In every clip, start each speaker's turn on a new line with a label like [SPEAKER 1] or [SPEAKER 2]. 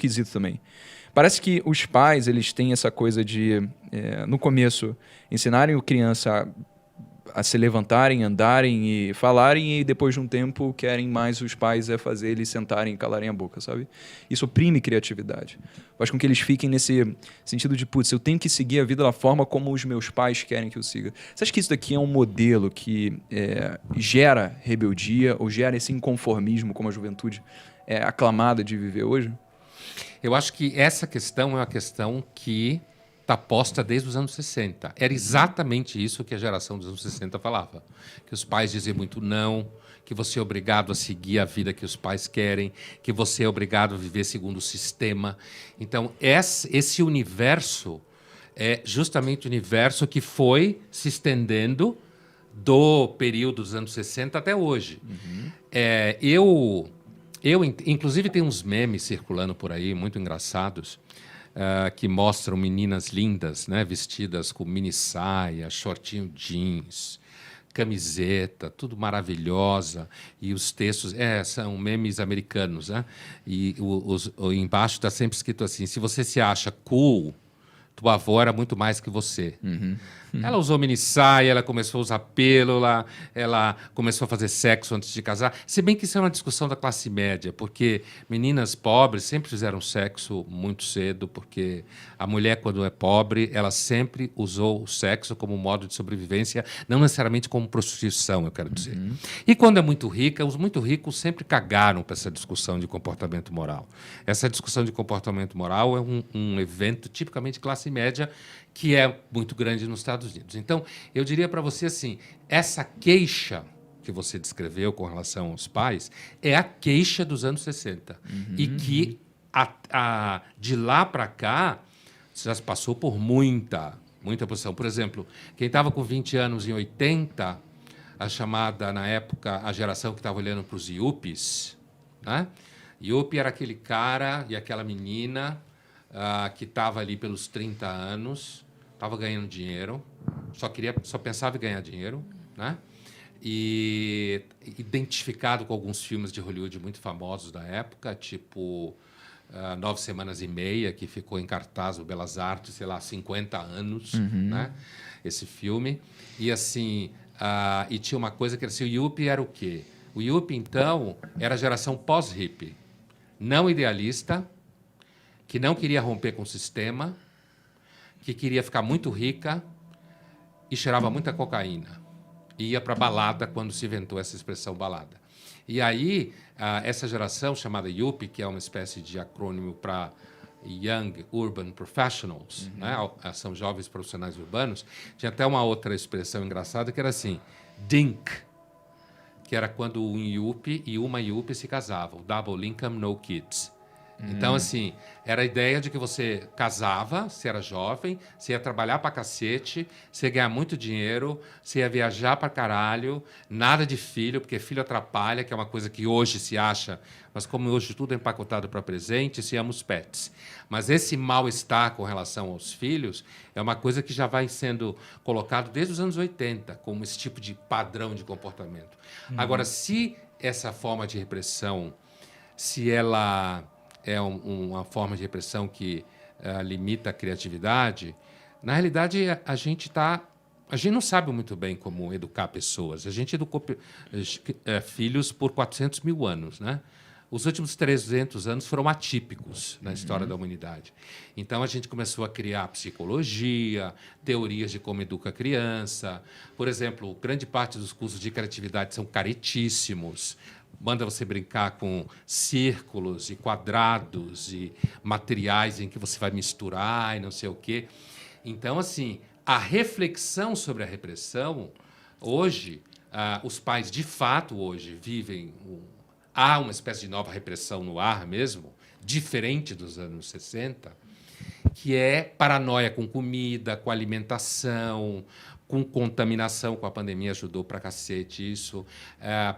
[SPEAKER 1] esquisito também. Parece que os pais, eles têm essa coisa de, no começo, ensinarem o criança a se levantarem, andarem e falarem, e depois de um tempo querem mais os pais fazer eles sentarem e calarem a boca, sabe? Isso oprime criatividade. Faz com que eles fiquem nesse sentido de, putz, eu tenho que seguir a vida da forma como os meus pais querem que eu siga. Você acha que isso daqui é um modelo que gera rebeldia ou gera esse inconformismo como a juventude é aclamada de viver hoje?
[SPEAKER 2] Eu acho que essa questão é uma questão que está posta desde os anos 60. Era exatamente isso que a geração dos anos 60 falava. Que os pais diziam muito não, que você é obrigado a seguir a vida que os pais querem, que você é obrigado a viver segundo o sistema. Então, esse universo é justamente o universo que foi se estendendo do período dos anos 60 até hoje. Inclusive, tem uns memes circulando por aí, muito engraçados, que mostram meninas lindas, né, vestidas com mini saia, shortinho jeans, camiseta, tudo maravilhosa. E os textos são memes americanos, né? E embaixo está sempre escrito assim: se você se acha cool, tua avó era muito mais que você. Ela usou mini saia, ela começou a usar pílula, ela começou a fazer sexo antes de casar. Se bem que isso é uma discussão da classe média, porque meninas pobres sempre fizeram sexo muito cedo, porque a mulher, quando é pobre, ela sempre usou o sexo como modo de sobrevivência, não necessariamente como prostituição, eu quero dizer. E quando é muito rica, os muito ricos sempre cagaram para essa discussão de comportamento moral. Essa discussão de comportamento moral é um evento tipicamente classe média, que é muito grande nos Estados Unidos. Então, eu diria para você assim, essa queixa que você descreveu com relação aos pais é a queixa dos anos 60. E que, de lá para cá, já se passou por muita posição. Por exemplo, quem estava com 20 anos em 80, a chamada, na época, a geração que estava olhando para os Yuppies, né? Yuppie era aquele cara e aquela menina que estava ali pelos 30 anos, estava ganhando dinheiro, só pensava em ganhar dinheiro, né? E identificado com alguns filmes de Hollywood muito famosos da época, tipo 9 Semanas e Meia, que ficou em cartaz no Belas Artes, sei lá, 50 anos, né? Esse filme. E assim, e tinha uma coisa que era assim, o Yuppie era o quê? O Yuppie, então, era a geração pós-hippie, não idealista, que não queria romper com o sistema, que queria ficar muito rica e cheirava muita cocaína. E ia para balada quando se inventou essa expressão balada. E aí, essa geração chamada Yuppie, que é uma espécie de acrônimo para Young Urban Professionals, né? São jovens profissionais urbanos, tinha até uma outra expressão engraçada que era assim, DINK, que era quando um Yuppie e uma Yuppie se casavam, Double Income, No Kids. Então, assim, era a ideia de que você casava, você era jovem, você ia trabalhar pra cacete, você ia ganhar muito dinheiro, você ia viajar pra caralho, nada de filho, porque filho atrapalha, que é uma coisa que hoje se acha, mas como hoje tudo é empacotado para presente, se ama os pets. Mas esse mal-estar com relação aos filhos é uma coisa que já vai sendo colocado desde os anos 80, como esse tipo de padrão de comportamento. Agora, se essa forma de repressão, se ela é uma forma de repressão que limita a criatividade, na realidade a gente não sabe muito bem como educar pessoas. A gente educou filhos por 400 mil anos, né? Os últimos 300 anos foram atípicos na história da humanidade. Então, a gente começou a criar psicologia, teorias de como educa a criança. Por exemplo, grande parte dos cursos de criatividade são caretíssimos. Manda você brincar com círculos e quadrados e materiais em que você vai misturar e não sei o quê. Então, assim, a reflexão sobre a repressão, hoje, os pais, de fato, hoje, vivem... Há uma espécie de nova repressão no ar mesmo, diferente dos anos 60, que é paranoia com comida, com alimentação, com contaminação, com a pandemia ajudou pra cacete isso.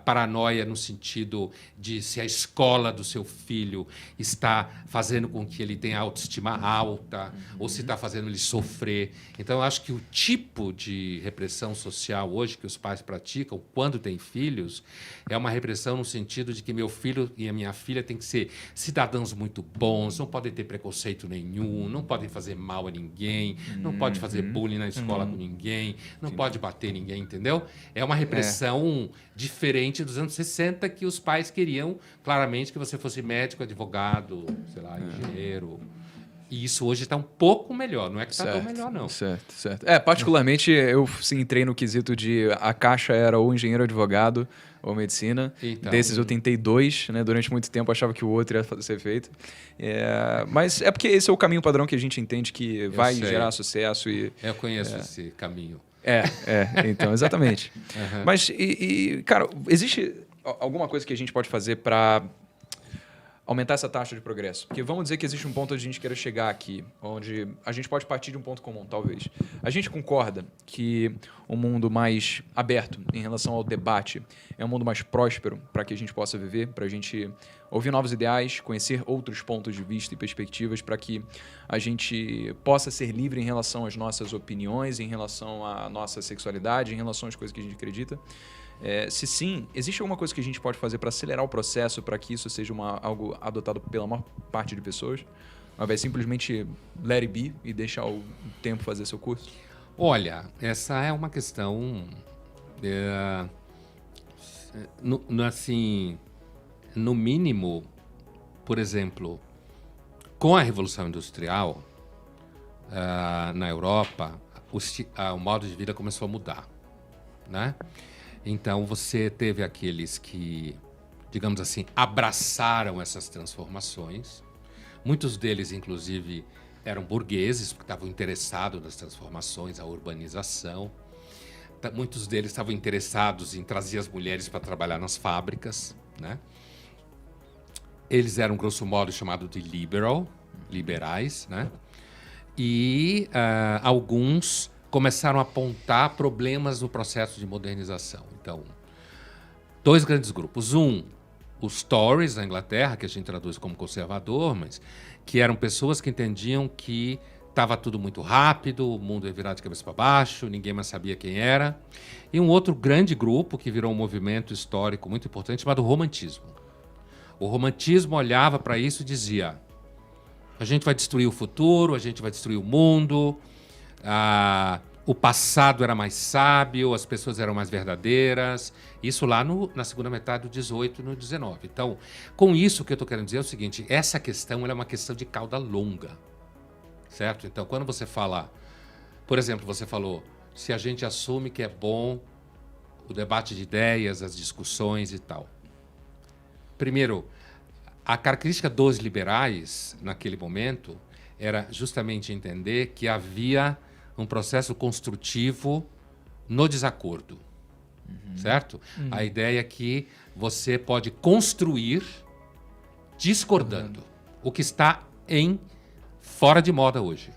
[SPEAKER 2] Paranoia no sentido de se a escola do seu filho está fazendo com que ele tenha autoestima alta ou se está fazendo ele sofrer. Então, eu acho que o tipo de repressão social hoje que os pais praticam quando têm filhos é uma repressão no sentido de que meu filho e a minha filha têm que ser cidadãos muito bons, não podem ter preconceito nenhum, não podem fazer mal a ninguém, não pode fazer bullying na escola com ninguém, não pode bater ninguém, entendeu? É uma repressão diferente dos anos 60 que os pais queriam claramente que você fosse médico, advogado, sei lá, engenheiro. E isso hoje está um pouco melhor, não é que está tão melhor, não.
[SPEAKER 1] Certo. Particularmente, eu sim entrei no quesito de a caixa era ou engenheiro, advogado ou medicina.
[SPEAKER 2] Então,
[SPEAKER 1] Desses eu tentei 2, né? Durante muito tempo eu achava que o outro ia ser feito. Mas é porque esse é o caminho padrão que a gente entende que vai gerar sucesso.
[SPEAKER 2] Eu conheço esse caminho.
[SPEAKER 1] Então, exatamente. Mas, cara, existe alguma coisa que a gente pode fazer para aumentar essa taxa de progresso? Porque vamos dizer que existe um ponto onde a gente queira chegar aqui, onde a gente pode partir de um ponto comum, talvez. A gente concorda que um mundo mais aberto em relação ao debate é um mundo mais próspero para que a gente possa viver, para a gente ouvir novos ideais, conhecer outros pontos de vista e perspectivas, para que a gente possa ser livre em relação às nossas opiniões, em relação à nossa sexualidade, em relação às coisas que a gente acredita? Se sim, existe alguma coisa que a gente pode fazer para acelerar o processo, para que isso seja algo adotado pela maior parte de pessoas, ao invés de simplesmente let it be e deixar o tempo fazer seu curso?
[SPEAKER 2] Olha, essa é uma questão assim, no mínimo, por exemplo, com a Revolução Industrial na Europa, o modo de vida começou a mudar, né? Então, você teve aqueles que, digamos assim, abraçaram essas transformações. Muitos deles, inclusive, eram burgueses, porque estavam interessados nas transformações, a urbanização. Muitos deles estavam interessados em trazer as mulheres para trabalhar nas fábricas, né? Eles eram, grosso modo, chamados de liberais, né? E alguns começaram a apontar problemas no processo de modernização. Então, 2 grandes grupos. Os Tories, na Inglaterra, que a gente traduz como conservador, mas que eram pessoas que entendiam que estava tudo muito rápido, o mundo ia virar de cabeça para baixo, ninguém mais sabia quem era. E um outro grande grupo que virou um movimento histórico muito importante, chamado Romantismo. O Romantismo olhava para isso e dizia: a gente vai destruir o futuro, a gente vai destruir o mundo, o passado era mais sábio, as pessoas eram mais verdadeiras. Isso lá na segunda metade do 18 e no 19. Então, com isso, o que eu estou querendo dizer é o seguinte: essa questão ela é uma questão de cauda longa, certo? Então, quando você fala, por exemplo, você falou, se a gente assume que é bom o debate de ideias, as discussões e tal. Primeiro, a característica dos liberais, naquele momento, era justamente entender que havia um processo construtivo no desacordo, certo? A ideia é que você pode construir discordando, o que está fora de moda hoje.